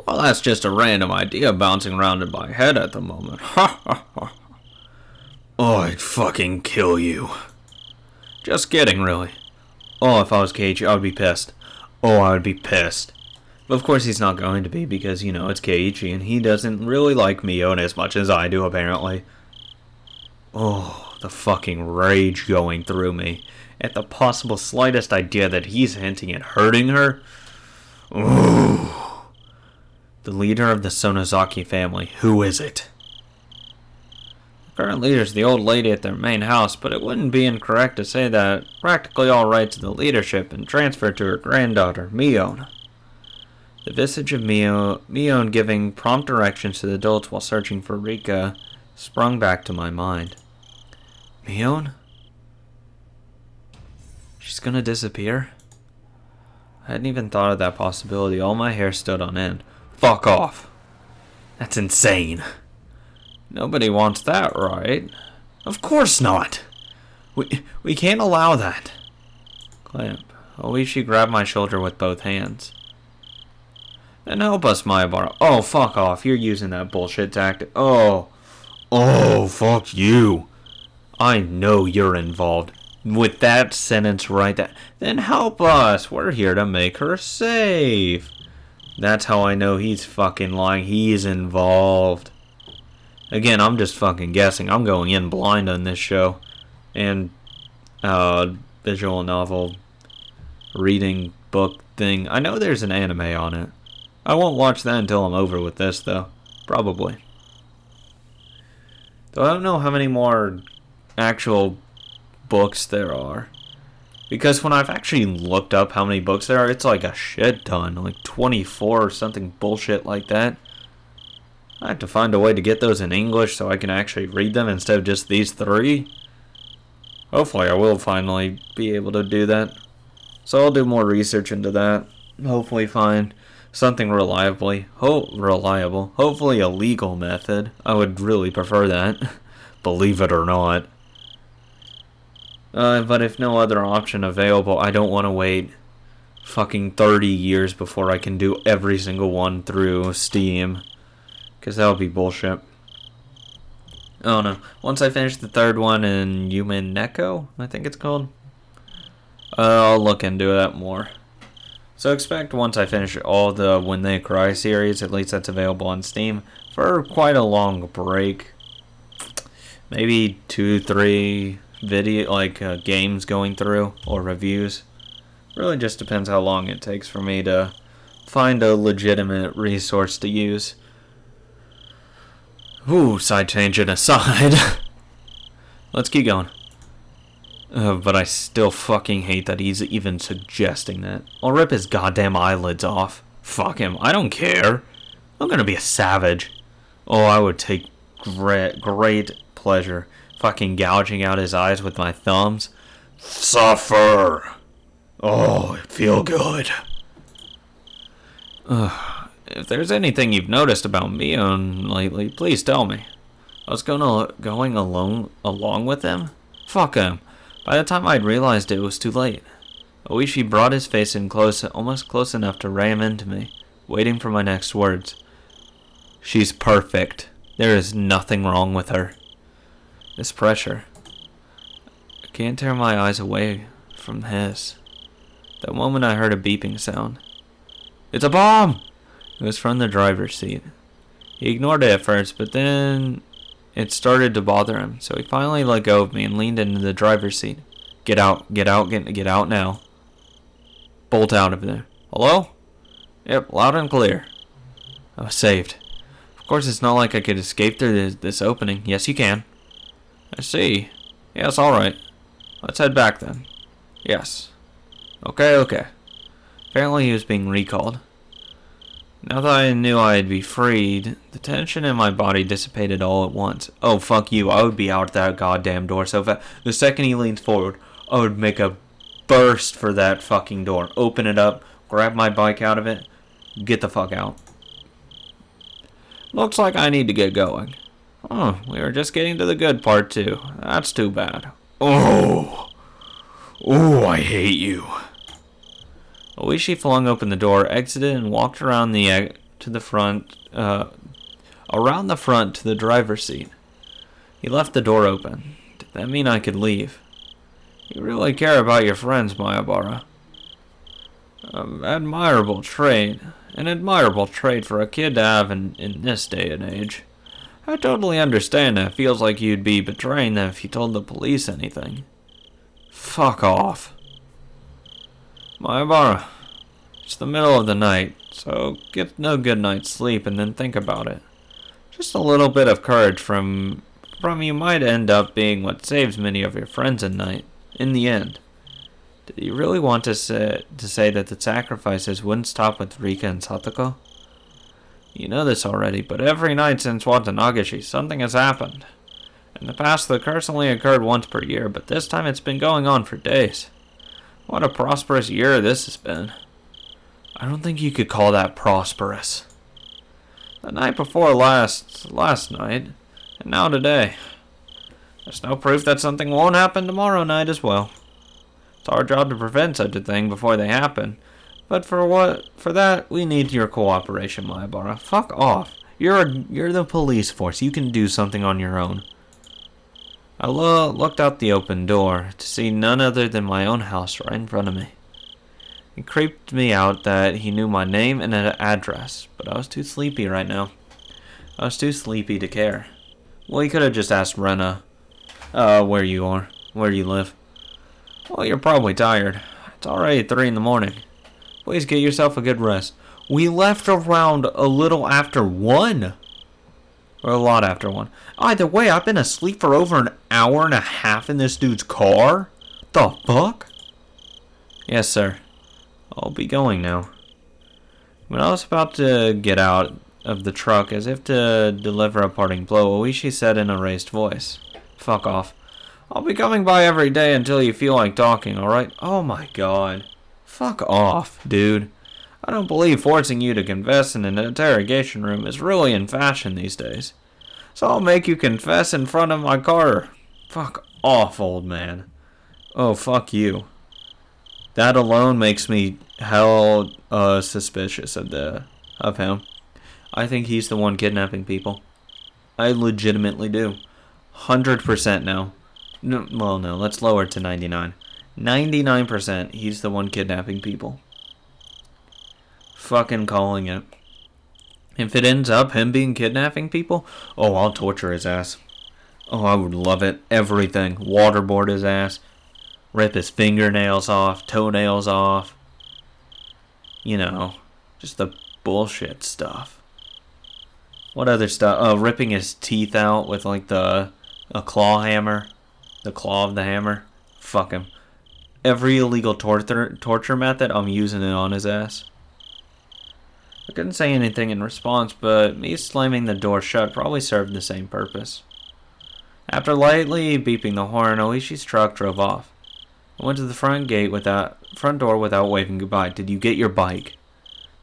Well, that's just a random idea bouncing around in my head at the moment. Ha ha ha. Oh, I'd fucking kill you. Just kidding, really. Oh, if I was Keiichi, I would be pissed. Oh, I would be pissed. But of course he's not going to be because, you know, it's Keiichi and he doesn't really like Mion as much as I do, apparently. Oh, the fucking rage going through me at the possible slightest idea that he's hinting at hurting her. Ooh. The leader of the Sonozaki family. Who is it? The current leader is the old lady at their main house, but it wouldn't be incorrect to say that practically all rights of the leadership been transferred to her granddaughter, Mion. The visage of Mion giving prompt directions to the adults while searching for Rika sprung back to my mind. Mion? She's gonna disappear? I hadn't even thought of that possibility. All my hair stood on end. Fuck off. That's insane. Nobody wants that, right? Of course not. We can't allow that. Clamp. Oishi grabbed my shoulder with both hands. Then help us, Mayabara. Oh, fuck off. You're using that bullshit tactic. Oh, fuck you. I know you're involved. With that sentence right there. Then help us. We're here to make her safe. That's how I know he's fucking lying. He's involved. Again, I'm just fucking guessing. I'm going in blind on this show. And, visual novel reading book thing. I know there's an anime on it. I won't watch that until I'm over with this, though. Probably. Though I don't know how many more actual books there are. Because when I've actually looked up how many books there are, it's like a shit ton. Like 24 or something bullshit like that. I have to find a way to get those in English so I can actually read them instead of just these 3. Hopefully I will finally be able to do that. So I'll do more research into that. Hopefully find something reliable. Hopefully a legal method. I would really prefer that. Believe it or not. But if no other option available, I don't want to wait fucking 30 years before I can do every single one through Steam. Because that would be bullshit. Oh no. Once I finish the 3rd one in Yumen Neko, I think it's called. I'll look into that more. So expect once I finish all the When They Cry series, at least that's available on Steam, for quite a long break. Maybe 2-3 games going through, or reviews. Really just depends how long it takes for me to find a legitimate resource to use. Ooh, side tangent aside. Let's keep going. But I still fucking hate that he's even suggesting that. I'll rip his goddamn eyelids off. Fuck him. I don't care. I'm gonna be a savage. Oh, I would take great pleasure fucking gouging out his eyes with my thumbs. Suffer. Oh, it feel good. If there's anything you've noticed about Mion lately, please tell me. I was going along with him? Fuck him. By the time I'd realized it was too late. Oishi brought his face in close, almost close enough to ram into me, waiting for my next words. She's perfect. There is nothing wrong with her. This pressure. I can't tear my eyes away from his. That moment I heard a beeping sound. It's a bomb! It was from the driver's seat. He ignored it at first, but then it started to bother him, so he finally let go of me and leaned into the driver's seat. Get out now. Bolt out of there. Hello? Yep, loud and clear. I was saved. Of course, it's not like I could escape through this opening. Yes, you can. I see. Yes, alright. Let's head back then. Yes. Okay. Apparently he was being recalled. Now that I knew I'd be freed, the tension in my body dissipated all at once. Oh, fuck you. I would be out that goddamn door so fast. The second he leans forward, I would make a burst for that fucking door. Open it up, grab my bike out of it, get the fuck out. Looks like I need to get going. Oh, we were just getting to the good part too. That's too bad. Oh, I hate you. Oishi flung open the door, exited, and walked around the to the front, around the front to the driver's seat. He left the door open. Did that mean I could leave? You really care about your friends, Mayabara. Admirable trait. An admirable trait for a kid to have in this day and age. I totally understand that it feels like you'd be betraying them if you told the police anything. Fuck off. Mayabara, it's the middle of the night, so get no good night's sleep and then think about it. Just a little bit of courage from you might end up being what saves many of your friends in the end. Did you really want to say that the sacrifices wouldn't stop with Rika and Satoko? You know this already, but every night since Watanagashi, something has happened. In the past, the curse only occurred once per year, but this time it's been going on for days. What a prosperous year this has been. I don't think you could call that prosperous. The night before last night, and now today. There's no proof that something won't happen tomorrow night as well. It's our job to prevent such a thing before they happen. But for that, we need your cooperation, Mayabara. Fuck off. You're the police force. You can do something on your own. I looked out the open door to see none other than my own house right in front of me. It creeped me out that he knew my name and an address, but I was too sleepy right now. I was too sleepy to care. Well, he could have just asked Rena, where you live. Well, you're probably tired. It's already 3 in the morning. Please get yourself a good rest. We left around a little after 1. Or a lot after 1. Either way, I've been asleep for over an hour and a half in this dude's car. The fuck? Yes, sir. I'll be going now. When I was about to get out of the truck, as if to deliver a parting blow, Oishi said in a raised voice, "Fuck off. I'll be coming by every day until you feel like talking, alright?" Oh my god. Fuck off, dude. I don't believe forcing you to confess in an interrogation room is really in fashion these days. So I'll make you confess in front of my car. Fuck off, old man. Oh, fuck you. That alone makes me hell suspicious of him. I think he's the one kidnapping people. I legitimately do. 100% now. No, well, no, let's lower it to 99. 99% he's the one kidnapping people. Fucking calling it. If it ends up him being kidnapping people, oh, I'll torture his ass. Oh, I would love it. Everything. Waterboard his ass. Rip his fingernails off. Toenails off. You know, just the bullshit stuff. What other stuff? Ripping his teeth out with like a claw hammer. The claw of the hammer. Fuck him. Every illegal torture method, I'm using it on his ass. I couldn't say anything in response, but me slamming the door shut probably served the same purpose. After lightly beeping the horn, Oishi's truck drove off. I went to the front door without waving goodbye. Did you get your bike?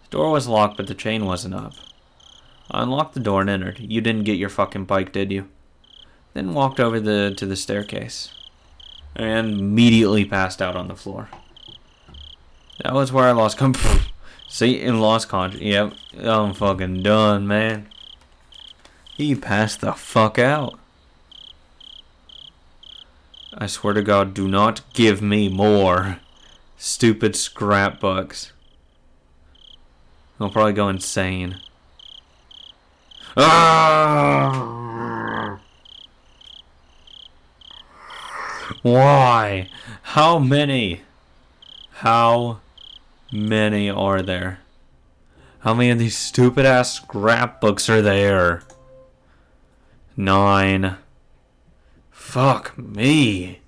The door was locked, but the chain wasn't up. I unlocked the door and entered. You didn't get your fucking bike, did you? Then walked over to the staircase. And immediately passed out on the floor. That was where I lost See, and lost conscious. Yep, I'm fucking done, man. He passed the fuck out. I swear to God, do not give me more stupid scrapbooks. I'll probably go insane. Ah! Why? How many? How many are there? How many of these stupid ass scrapbooks are there? 9. Fuck me.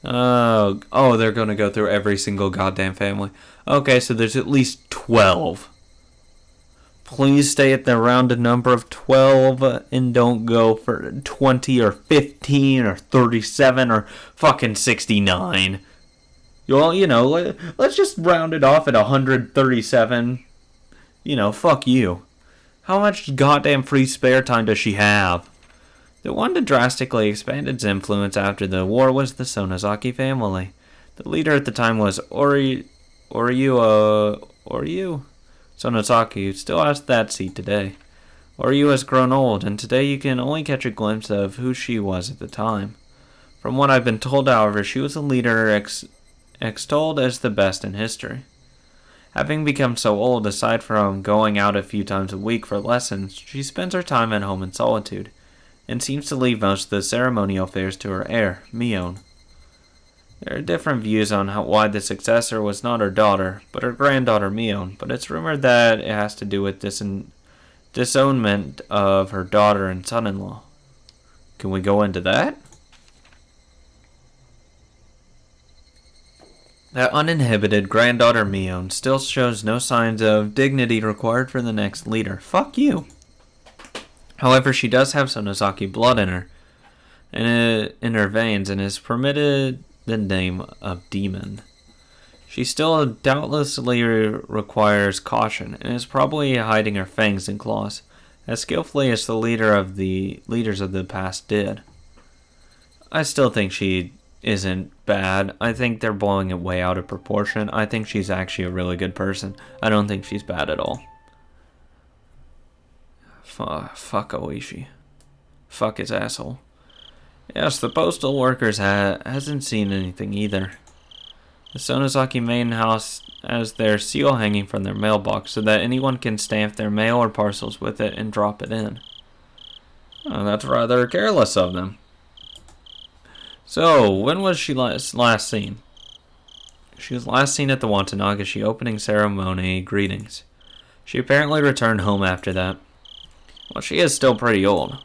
Oh, they're gonna go through every single goddamn family. Okay, so there's at least 12. Please stay at the rounded number of 12 and don't go for 20 or 15 or 37 or fucking 69. Well, you know, let's just round it off at 137. You know, fuck you. How much goddamn free spare time does she have? The one to drastically expand its influence after the war was the Sonaki family. The leader at the time was Oryu. Sonozaki still has that seat today. Oryu has grown old, and today you can only catch a glimpse of who she was at the time. From what I've been told, however, she was a leader extolled as the best in history. Having become so old, aside from going out a few times a week for lessons, she spends her time at home in solitude, and seems to leave most of the ceremonial affairs to her heir, Mion. There are different views on why the successor was not her daughter, but her granddaughter Mion, but it's rumored that it has to do with disownment of her daughter and son-in-law. Can we go into that? That uninhibited granddaughter Mion still shows no signs of dignity required for the next leader. Fuck you! However, she does have Sonozaki blood in her veins, and is permitted the name of Demon. She still doubtlessly requires caution, and is probably hiding her fangs and claws, as skillfully as the leaders of the past did. I still think she isn't bad. I think they're blowing it way out of proportion. I think she's actually a really good person. I don't think she's bad at all. Fuck Oishi. Fuck his asshole. Yes, the postal workers hasn't seen anything either. The Sonozaki main house has their seal hanging from their mailbox so that anyone can stamp their mail or parcels with it and drop it in. Oh, that's rather careless of them. So, when was she last seen? She was last seen at the Watanagashi opening ceremony greetings. She apparently returned home after that. Well, she is still pretty old.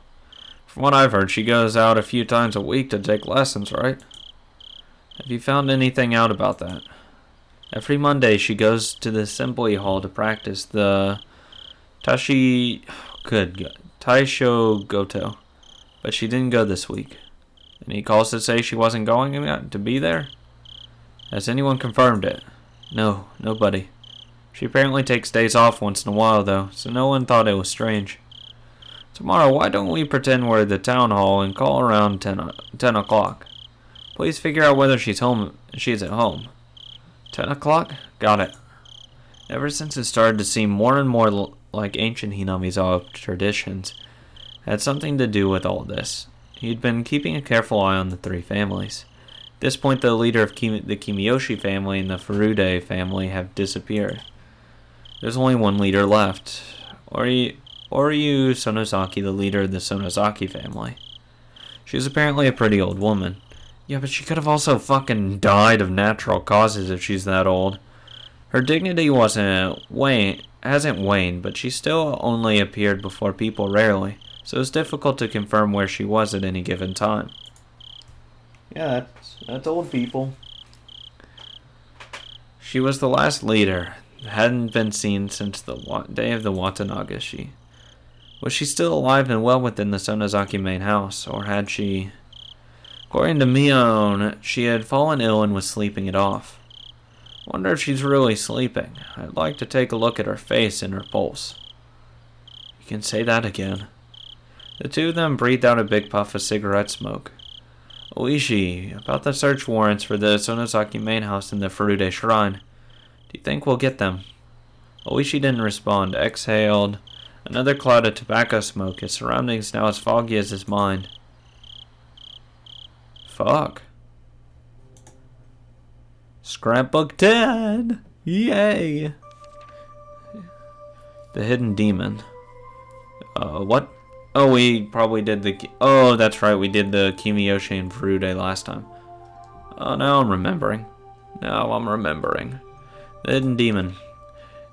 From what I've heard, she goes out a few times a week to take lessons, right? Have you found anything out about that? Every Monday, she goes to the assembly hall to practice the Taisho Goto, but she didn't go this week. Any calls to say she wasn't going to be there? Has anyone confirmed it? No, nobody. She apparently takes days off once in a while, though, so no one thought it was strange. Tomorrow, why don't we pretend we're at the town hall and call around 10 o'clock? Please figure out whether she's at home. 10 o'clock? Got it. Ever since it started to seem more and more like ancient Hinamizawa traditions, had something to do with all this. He'd been keeping a careful eye on the three families. At this point, the leader of the Kimiyoshi family and the Furude family have disappeared. There's only one leader left. Oryu Sonozaki, the leader of the Sonozaki family. She's apparently a pretty old woman. Yeah, but she could have also fucking died of natural causes if she's that old. Her dignity hasn't waned, but she still only appeared before people rarely, so it's difficult to confirm where she was at any given time. Yeah, that's old people. She was the last leader. Hadn't been seen since the day of the Watanagashi. Was she still alive and well within the Sonozaki main house, or had she... According to Mion, she had fallen ill and was sleeping it off. Wonder if she's really sleeping. I'd like to take a look at her face and her pulse. You can say that again. The two of them breathed out a big puff of cigarette smoke. Oishi, about the search warrants for the Sonozaki main house and the Furude shrine. Do you think we'll get them? Oishi didn't respond, exhaled another cloud of tobacco smoke, his surroundings now as foggy as his mind. Fuck. Scrapbook 10! Yay! The Hidden Demon. What? Oh, we probably did oh, that's right, we did the Kimiyoshi and Furude last time. Oh, now I'm remembering. The Hidden Demon.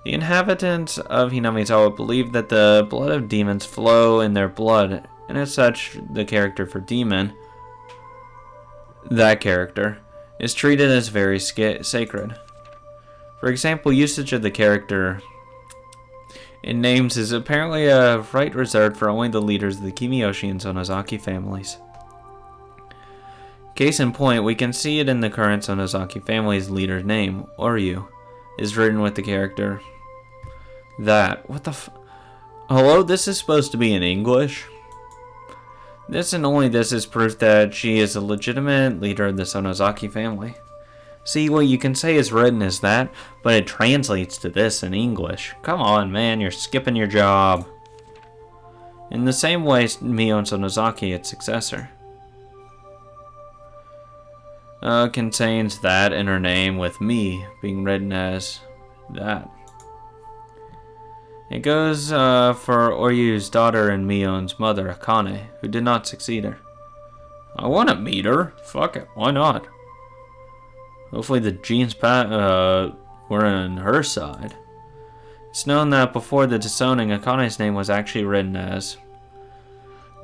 The inhabitants of Hinamizawa believe that the blood of demons flow in their blood, and as such, the character for demon, that character, is treated as very sacred. For example, usage of the character in names is apparently a right reserved for only the leaders of the Kimiyoshi and Sonozaki families. Case in point, we can see it in the current Sonozaki family's leader's name, Oryu, is written with the character that. What the Hello, this is supposed to be in English? This and only this is proof that she is a legitimate leader of the Sonozaki family. See, what you can say is written as that, but it translates to this in English. Come on, man, you're skipping your job. In the same way, Mio and Sonozaki, its successor, contains that in her name, with me being written as that. It goes for Oryu's daughter and Mion's mother, Akane, who did not succeed her. I want to meet her. Fuck it, why not? Hopefully the genes were on her side. It's known that before the disowning, Akane's name was actually written as,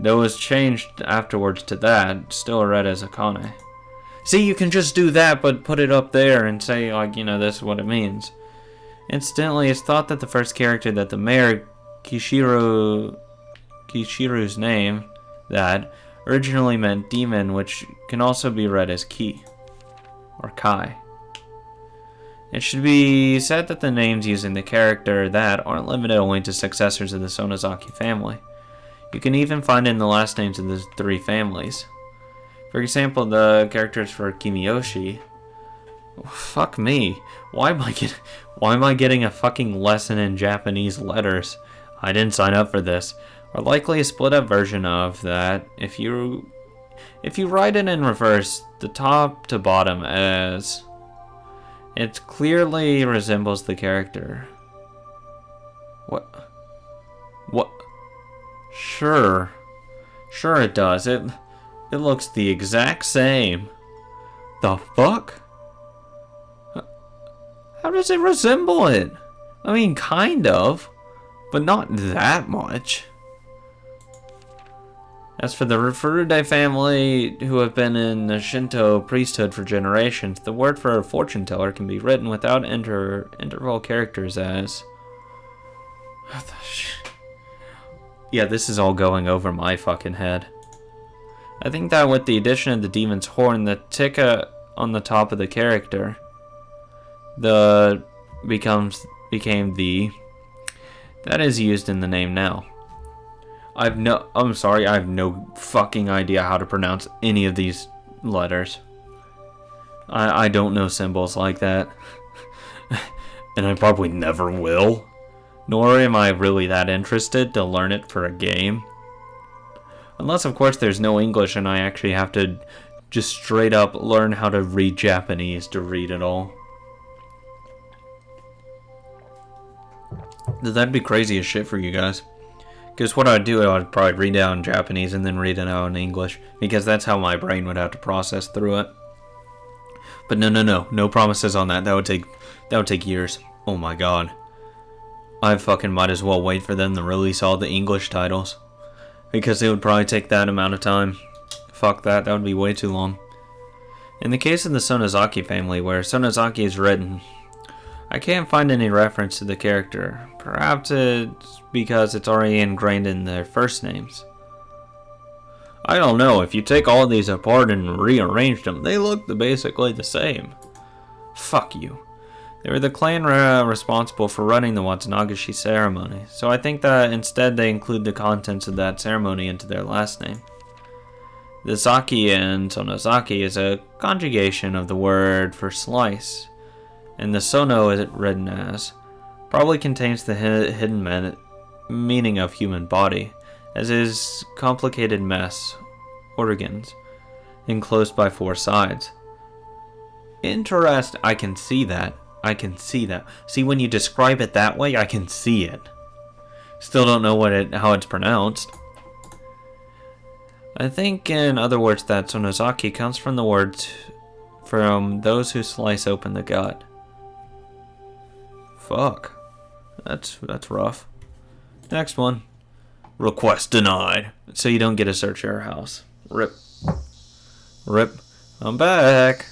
though it was changed afterwards to that, still read as Akane. See, you can just do that, but put it up there and say, like, you know, this is what it means. Incidentally, it's thought that the first character that the mayor, Kishiru's name, that, originally meant demon, which can also be read as Ki, or Kai. It should be said that the names using the character that aren't limited only to successors of the Sonozaki family. You can even find in the last names of the three families. For example, the characters for Kimiyoshi. Fuck me. Why am I getting a fucking lesson in Japanese letters? I didn't sign up for this. Or likely a split up version of that. If you write it in reverse, the top to bottom, as it clearly resembles the character. What? Sure it does. It looks the exact same. The fuck? How does it resemble it? I mean, kind of, but not that much. As for the Furude family, who have been in the Shinto priesthood for generations, the word for a fortune teller can be written without interval characters as... What the shit? Yeah, this is all going over my fucking head. I think that with the addition of the demon's horn, the tikka on the top of the character, became the... That is used in the name now. I'm sorry, I have no fucking idea how to pronounce any of these letters. I don't know symbols like that. And I probably never will. Nor am I really that interested to learn it for a game. Unless, of course, there's no English and I actually have to just straight up learn how to read Japanese to read it all. That'd be crazy as shit for you guys. Because what I'd do, I'd probably read it out in Japanese and then read it out in English. Because that's how my brain would have to process through it. But no promises on that. That would take years. Oh my god. I fucking might as well wait for them to release all the English titles. Because it would probably take that amount of time. Fuck that would be way too long. In the case of the Sonozaki family, where Sonozaki is written, I can't find any reference to the character. Perhaps it's because it's already ingrained in their first names. I don't know, if you take all of these apart and rearrange them, they look basically the same. Fuck you. They were the clan responsible for running the Watanagashi ceremony, so I think that instead they include the contents of that ceremony into their last name. The Zaki in Sonozaki is a conjugation of the word for slice, and the Sono is written as probably contains the hidden meaning of human body, as is complicated mess, organs, enclosed by four sides. I can see that. See, when you describe it that way, I can see it. Still don't know how it's pronounced. I think, in other words, that Sonozaki comes from the words from those who slice open the gut. Fuck. That's rough. Next one. Request denied. So you don't get to search your house. Rip. I'm back.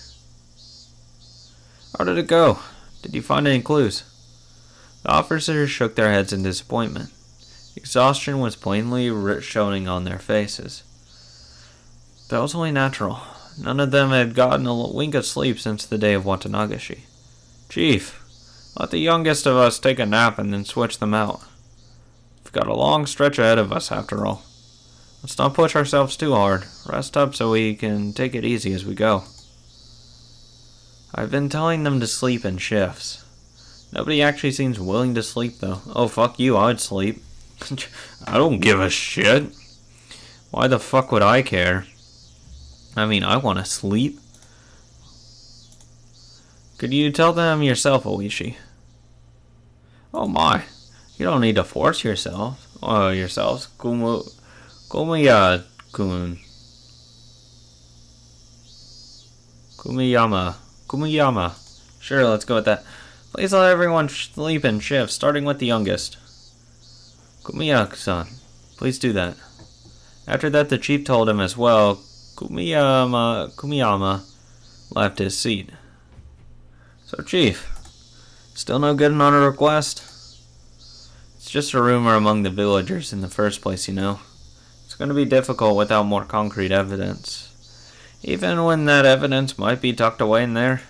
How did it go? Did you find any clues? The officers shook their heads in disappointment. Exhaustion was plainly showing on their faces. That was only natural. None of them had gotten a wink of sleep since the day of Watanagashi. Chief, let the youngest of us take a nap and then switch them out. We've got a long stretch ahead of us, after all. Let's not push ourselves too hard. Rest up so we can take it easy as we go. I've been telling them to sleep in shifts. Nobody actually seems willing to sleep, though. Oh, fuck you, I'd sleep. I don't give a shit. Why the fuck would I care? I mean, I want to sleep. Could you tell them yourself, Oishi? Oh my. You don't need to force yourselves. Kumiya-kun. Kumiyama. Sure, let's go with that. Please let everyone sleep in shifts, starting with the youngest. Kumiya-san, please do that. After that, the chief told him as well. Kumiyama left his seat. So, Chief, still no good on a request? It's just a rumor among the villagers in the first place, you know. It's going to be difficult without more concrete evidence. Even when that evidence might be tucked away in there.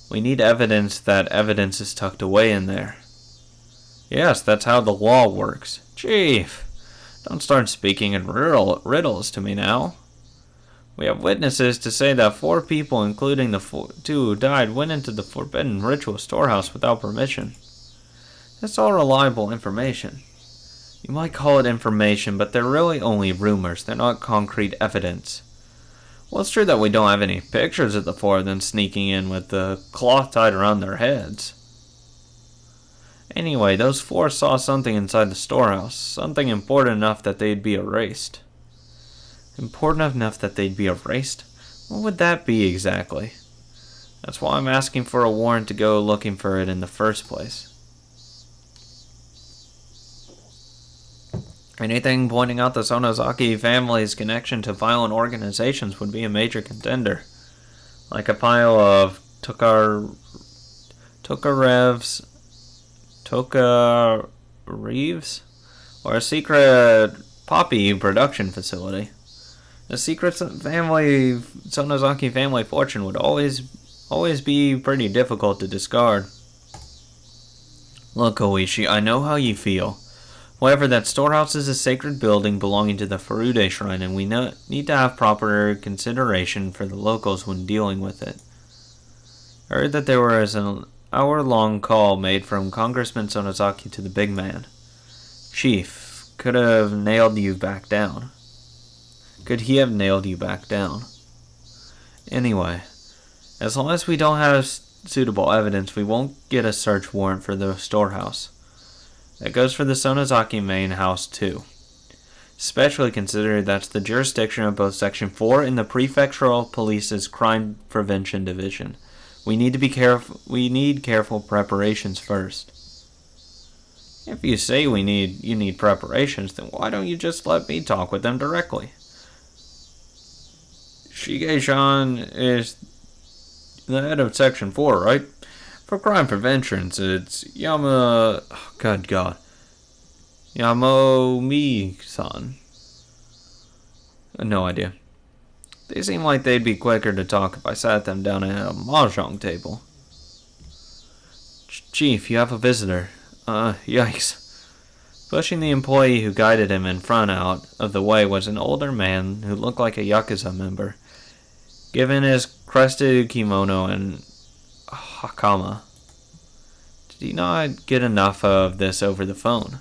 We need evidence that evidence is tucked away in there. Yes, that's how the law works. Chief, don't start speaking in riddles to me now. We have witnesses to say that 4 people, including the 2 who died, went into the forbidden ritual storehouse without permission. That's all reliable information. You might call it information, but they're really only rumors. They're not concrete evidence. Well, it's true that we don't have any pictures of the 4 of them sneaking in with the cloth tied around their heads. Anyway, those 4 saw something inside the storehouse, something important enough that they'd be erased. Important enough that they'd be erased? What would that be exactly? That's why I'm asking for a warrant to go looking for it in the first place. Anything pointing out the Sonaki family's connection to violent organizations would be a major contender. Like a pile of Tokareeves? Or a secret poppy production facility. The secret Sonaki family fortune would always be pretty difficult to discard. Look, Oishi, I know how you feel. However, that storehouse is a sacred building belonging to the Furude Shrine, and we need to have proper consideration for the locals when dealing with it. I heard that there was an hour-long call made from Congressman Sonozaki to the big man. Chief, could he have nailed you back down? Anyway, as long as we don't have suitable evidence, we won't get a search warrant for the storehouse. That goes for the Sonozaki main house too. Especially considering that's the jurisdiction of both Section 4 and the Prefectural Police's Crime Prevention Division. We need careful preparations first. If you say you need preparations, then why don't you just let me talk with them directly? Shige-chan is the head of Section 4, right? For crime prevention, it's Yamomi-san. No idea. They seem like they'd be quicker to talk if I sat them down at a mahjong table. Chief, you have a visitor. Yikes. Pushing the employee who guided him in front out of the way was an older man who looked like a Yakuza member, given his crested kimono and hakama. Did he not get enough of this over the phone?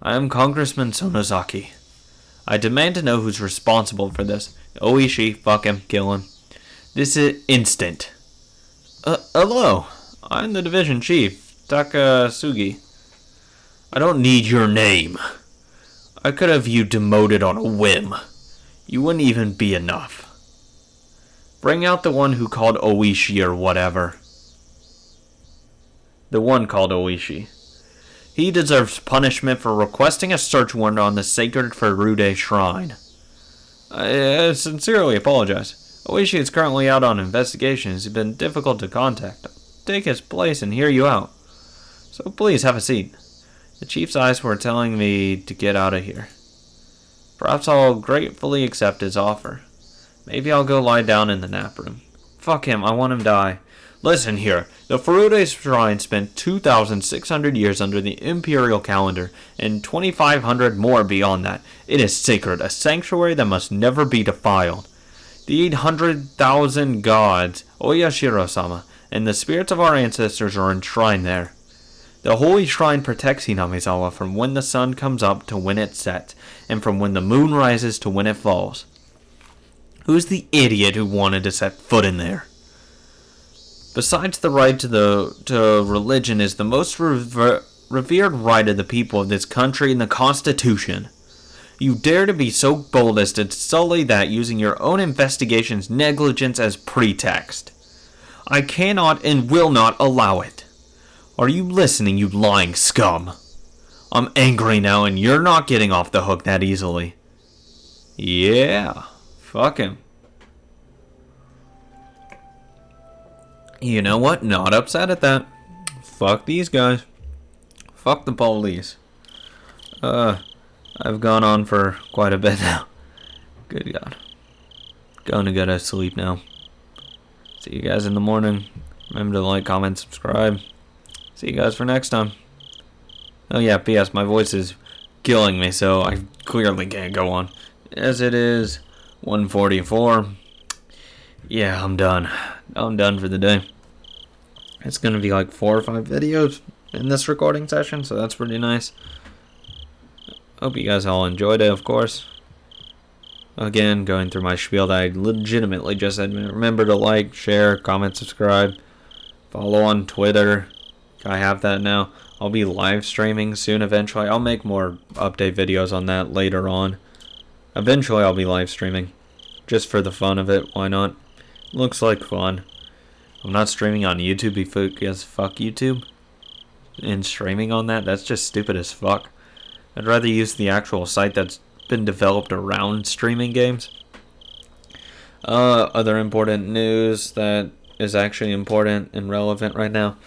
I am Congressman Sonozaki. I demand to know who's responsible for this. Oishi, fuck him, kill him. This is instant. Hello. I'm the division chief, Takasugi. I don't need your name. I could have you demoted on a whim. You wouldn't even be enough. Bring out the one who called Oishi or whatever. The one called Oishi. He deserves punishment for requesting a search warrant on the sacred Furude Shrine. I sincerely apologize. Oishi is currently out on investigation. It's been difficult to contact. I'll take his place and hear you out. So please have a seat. The chief's eyes were telling me to get out of here. Perhaps I'll gratefully accept his offer. Maybe I'll go lie down in the nap room. Fuck him, I want him to die. Listen here, the Furude Shrine spent 2,600 years under the imperial calendar, and 2,500 more beyond that. It is sacred, a sanctuary that must never be defiled. The 800,000 gods, Oyashiro-sama, and the spirits of our ancestors are enshrined there. The holy shrine protects Hinamizawa from when the sun comes up to when it sets, and from when the moon rises to when it falls. Who's the idiot who wanted to set foot in there? Besides the right to religion is the most revered right of the people of this country in the Constitution. You dare to be so bold as to sully that using your own investigation's negligence as pretext. I cannot and will not allow it. Are you listening, you lying scum? I'm angry now and you're not getting off the hook that easily. Yeah, fuck him. You know what? Not upset at that. Fuck these guys. Fuck the police. I've gone on for quite a bit now. Good God. Going to go to sleep now. See you guys in the morning. Remember to like, comment, subscribe. See you guys for next time. Oh yeah, P.S. My voice is killing me, so I clearly can't go on. As it is 1:44. Yeah, I'm done. I'm done for the day. It's going to be like 4 or 5 videos in this recording session, so that's pretty nice. Hope you guys all enjoyed it, of course. Again, going through my spiel that I legitimately just said. Remember to like, share, comment, subscribe. Follow on Twitter. I have that now. I'll be live streaming soon eventually. I'll make more update videos on that later on. Eventually I'll be live streaming. Just for the fun of it, why not? Looks like fun. I'm not streaming on YouTube because fuck YouTube. And streaming on that's just stupid as fuck. I'd rather use the actual site that's been developed around streaming games. Other important news that is actually important and relevant right now.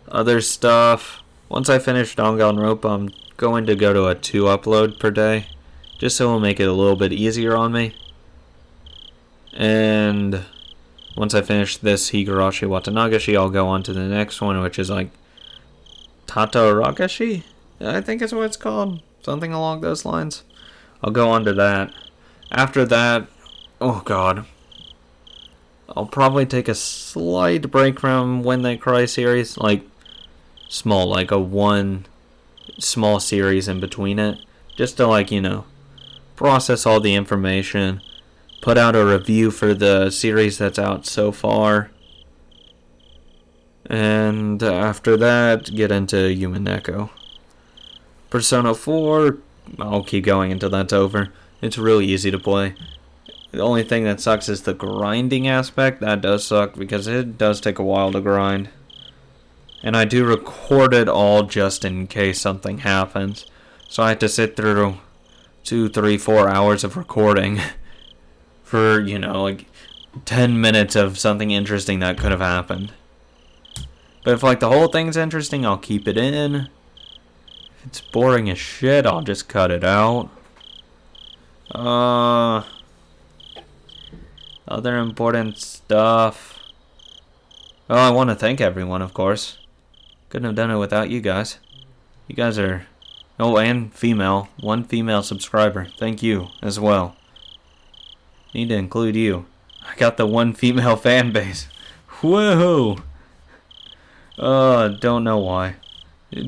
Other stuff. Once I finish Danganronpa, I'm going to go to a 2 upload per day. Just so it'll make it a little bit easier on me. And once I finish this Higurashi Watanagashi, I'll go on to the next one, which is like Tataragashi? I think is what it's called. Something along those lines. I'll go on to that. After that, oh god. I'll probably take a slight break from When They Cry series. Like, small, like a one small series in between it. Just to, like, you know, process all the information. Put out a review for the series that's out so far. And after that, get into Human Echo. Persona 4, I'll keep going until that's over. It's really easy to play. The only thing that sucks is the grinding aspect. That does suck because it does take a while to grind. And I do record it all just in case something happens. So I have to sit through 2, 3, 4 hours of recording for, you know, like 10 minutes of something interesting that could have happened. But if, like, the whole thing's interesting, I'll keep it in. If it's boring as shit, I'll just cut it out. Other important stuff. Oh, I want to thank everyone, of course. Couldn't have done it without you guys. You guys are... Oh, and female. 1 female subscriber. Thank you, as well. Need to include you. I got the 1 female fan base. Woohoo! Don't know why.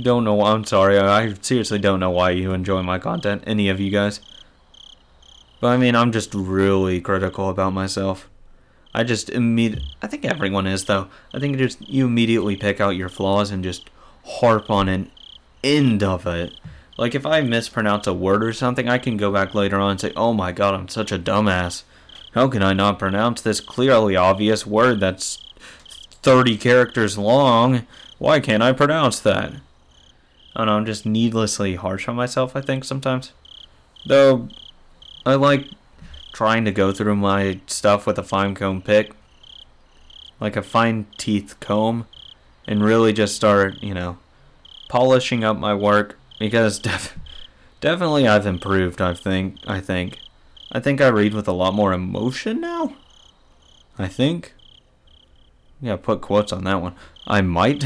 Don't know why. I'm sorry. I seriously don't know why you enjoy my content. Any of you guys. But I mean, I'm just really critical about myself. I think everyone is, though. I think you immediately pick out your flaws and just harp on an end of it. Like, if I mispronounce a word or something, I can go back later on and say, oh my god, I'm such a dumbass. How can I not pronounce this clearly obvious word that's 30 characters long? Why can't I pronounce that? I don't know, I'm just needlessly harsh on myself, I think, sometimes. Though, I like trying to go through my stuff with a fine comb pick. Like a fine teeth comb. And really just start, you know, polishing up my work. Because definitely I've improved, I think. I think I read with a lot more emotion now. I think. Yeah, put quotes on that one. I might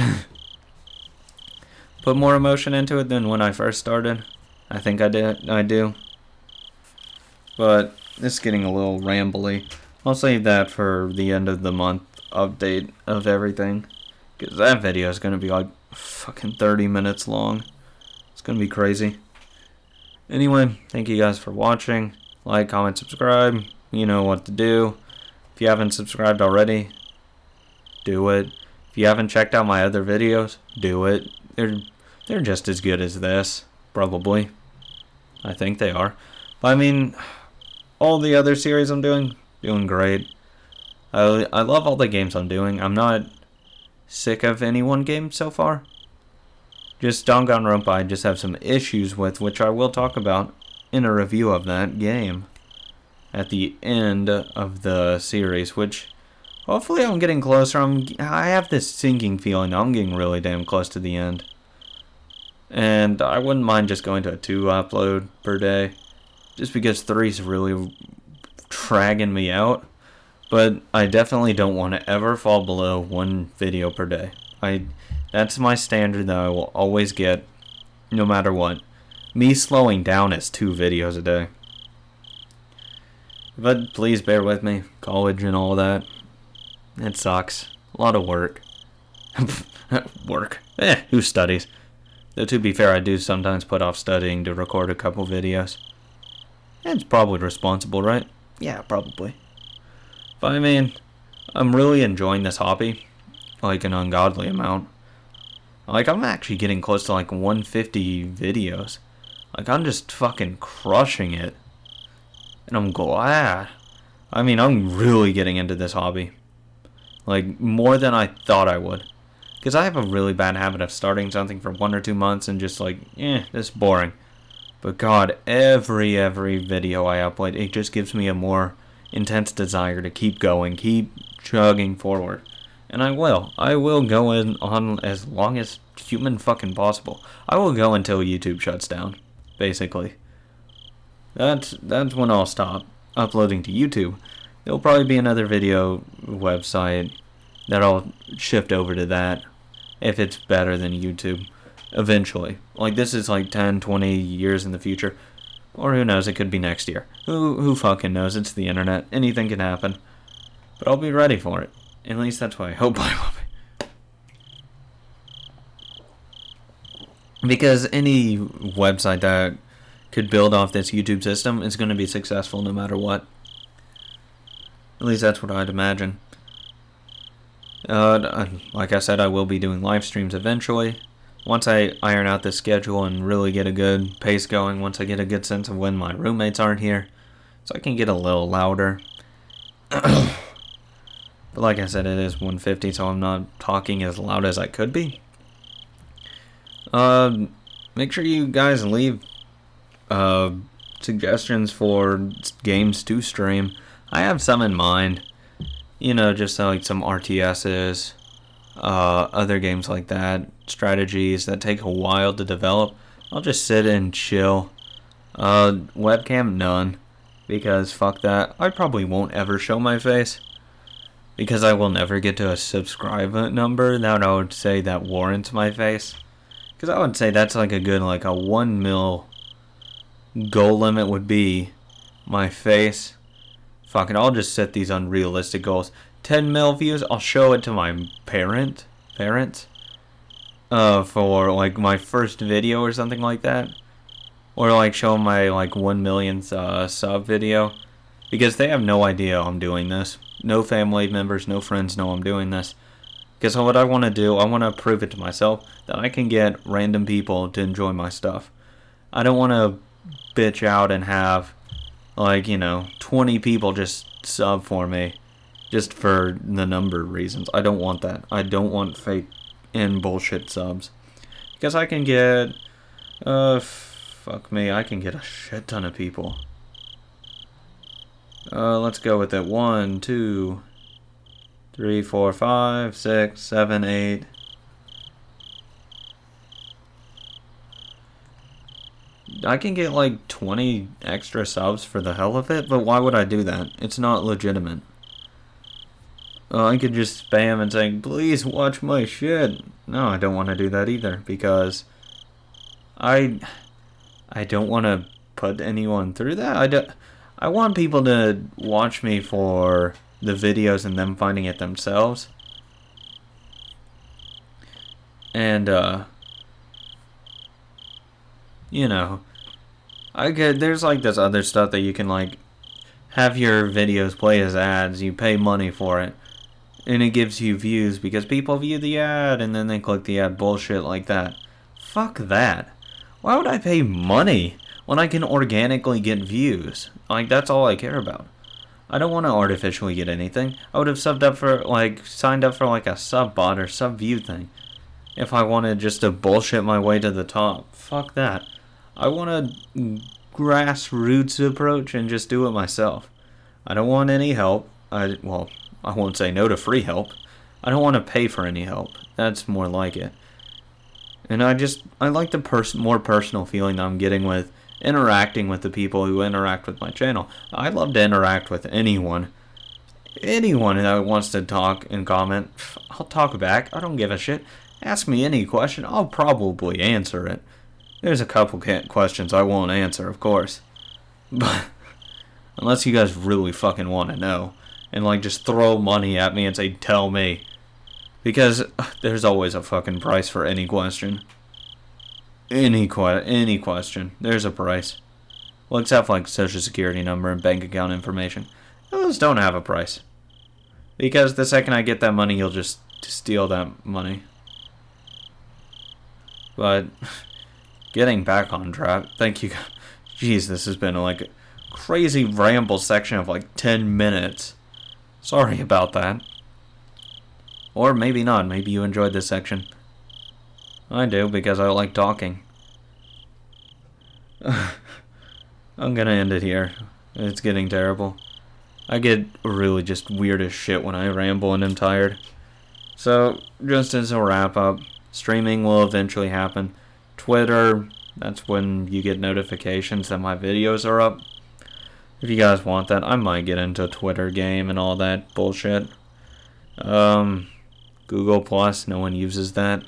put more emotion into it than when I first started. I think I do. But This is getting a little rambly. I'll save that for the end of the month update of everything. Because that video is going to be like fucking 30 minutes long. It's going to be crazy. Anyway, thank you guys for watching. Like, comment, subscribe. You know what to do. If you haven't subscribed already, do it. If you haven't checked out my other videos, do it. They're just as good as this, probably. I think they are. But I mean, all the other series I'm doing great. I love all the games I'm doing. I'm not sick of any one game so far. Just Danganronpa I just have some issues with, which I will talk about in a review of that game at the end of the series, which hopefully I'm getting closer. I have this sinking feeling I'm getting really damn close to the end. And I wouldn't mind just going to a 2 upload per day, just because 3's really dragging me out. But I definitely don't want to ever fall below 1 video per day. That's my standard that I will always get, no matter what. Me slowing down is 2 videos a day. But please bear with me. College and all that. It sucks. A lot of work. Work. Who studies? Though to be fair, I do sometimes put off studying to record a couple videos. It's probably responsible, right? Yeah, probably. But I mean, I'm really enjoying this hobby. Like an ungodly amount. Like, I'm actually getting close to like 150 videos. Like, I'm just fucking crushing it. And I'm glad. I mean, I'm really getting into this hobby. Like, more than I thought I would. Because I have a really bad habit of starting something for 1 or 2 months and just like, this is boring. But God, every video I upload, it just gives me a more intense desire to keep going, keep chugging forward. And I will. I will go on as long as human fucking possible. I will go until YouTube shuts down, basically. That's when I'll stop uploading to YouTube. There'll probably be another video website that I'll shift over to that if it's better than YouTube eventually. Like, this is like 10, 20 years in the future. Or who knows, it could be next year. Who fucking knows? It's the internet. Anything can happen. But I'll be ready for it. At least that's what I hope I will be. Because any website that could build off this YouTube system is going to be successful no matter what. At least that's what I'd imagine. Like I said, I will be doing live streams eventually. Once I iron out this schedule and really get a good pace going, once I get a good sense of when my roommates aren't here, so I can get a little louder. But like I said, it is 150, so I'm not talking as loud as I could be. Make sure you guys leave suggestions for games to stream. I have some in mind. You know, just like some RTSs, other games like that, strategies that take a while to develop. I'll just sit and chill. Webcam, none. Because fuck that. I probably won't ever show my face. Because I will never get to a subscriber number that I would say that warrants my face. Because I would say that's like a good, like a 1 mil goal limit would be my face. Fuck it, I'll just set these unrealistic goals. 10 mil views, I'll show it to my parents. For like my first video or something like that. Or like show my like 1 millionth sub video. Because they have no idea I'm doing this. No family members, no friends know I'm doing this. Because what I want to do, I want to prove it to myself that I can get random people to enjoy my stuff. I don't want to bitch out and have, like, 20 people just sub for me. Just for the number reasons. I don't want that. I don't want fake and bullshit subs. Because I can get, fuck me, I can get a shit ton of people. Let's go with it. 1, 2, 3, 4, 5, 6, 7, 8. I can get like 20 extra subs for the hell of it, but why would I do that? It's not legitimate. I could just spam and say, please watch my shit. No, I don't want to do that either, because I don't want to put anyone through that. I want people to watch me for the videos and them finding it themselves. And, you know, there's like this other stuff that you can like have your videos play as ads. You pay money for it. And it gives you views because people view the ad and then they click the ad, bullshit like that. Fuck that. Why would I pay money when I can organically get views? Like, that's all I care about. I don't want to artificially get anything. I would have signed up for like a sub bot or sub view thing if I wanted just to bullshit my way to the top. Fuck that. I want a grassroots approach and just do it myself. I don't want any help. I won't say no to free help. I don't want to pay for any help. That's more like it. And I like the more personal feeling I'm getting with interacting with the people who interact with my channel. I love to interact with anyone. Anyone that wants to talk and comment, I'll talk back. I don't give a shit. Ask me any question, I'll probably answer it. There's a couple questions I won't answer, of course. But unless you guys really fucking want to know. And like just throw money at me and say, tell me. Because there's always a fucking price for any question. Any question. There's a price. Well, except like social security number and bank account information. Those don't have a price. Because the second I get that money, you'll just steal that money. But getting back on track. Thank you. Jeez, this has been like a crazy ramble section of like 10 minutes. Sorry about that. Or maybe not. Maybe you enjoyed this section. I do, because I like talking. I'm gonna end it here. It's getting terrible. I get really just weird as shit when I ramble and I'm tired. So, just as a wrap up, streaming will eventually happen. Twitter, that's when you get notifications that my videos are up. If you guys want that, I might get into a Twitter game and all that bullshit. Google Plus, no one uses that.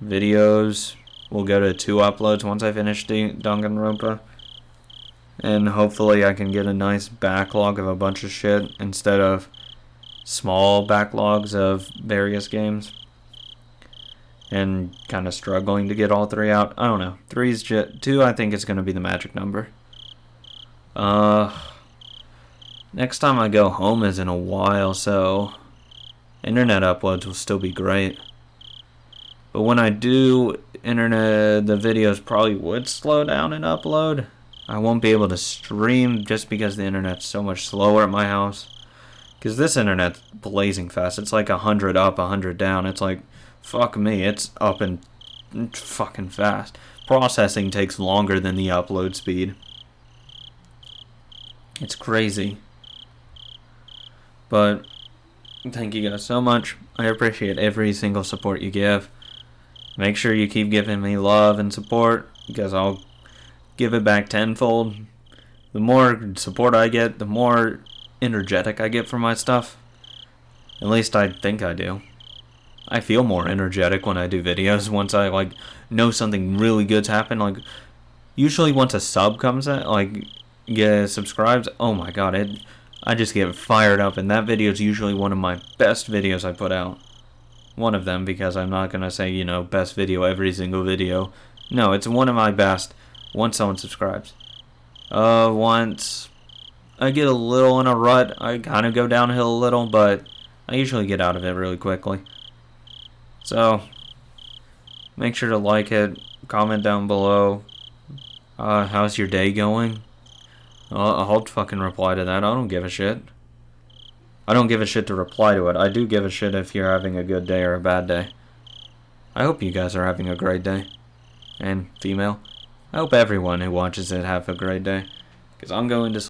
Videos will go to 2 uploads once I finish Danganronpa. And hopefully I can get a nice backlog of a bunch of shit instead of small backlogs of various games. And kind of struggling to get all 3 out. I don't know. 2 I think is going to be the magic number. Next time I go home is in a while, so internet uploads will still be great. But when I do internet, the videos probably would slow down and upload. I won't be able to stream just because the internet's so much slower at my house. Because this internet's blazing fast. It's like 100 up, 100 down. It's like, fuck me, it's up and fucking fast. Processing takes longer than the upload speed. It's crazy. But thank you guys so much. I appreciate every single support you give. Make sure you keep giving me love and support, because I'll give it back tenfold. The more support I get, the more energetic I get for my stuff. At least I think I do. I feel more energetic when I do videos once I like know something really good's happened. Like usually once a sub comes in, like subscribes, oh my god, I just get fired up, and that video is usually one of my best videos I put out. One of them, because I'm not gonna say, best video every single video. No, it's one of my best once someone subscribes. Once I get a little in a rut, I kind of go downhill a little, but I usually get out of it really quickly. So, make sure to like it, comment down below. How's your day going? I'll fucking reply to that. I don't give a shit. I don't give a shit to reply to it. I do give a shit if you're having a good day or a bad day. I hope you guys are having a great day. And female. I hope everyone who watches it have a great day. Because I'm going to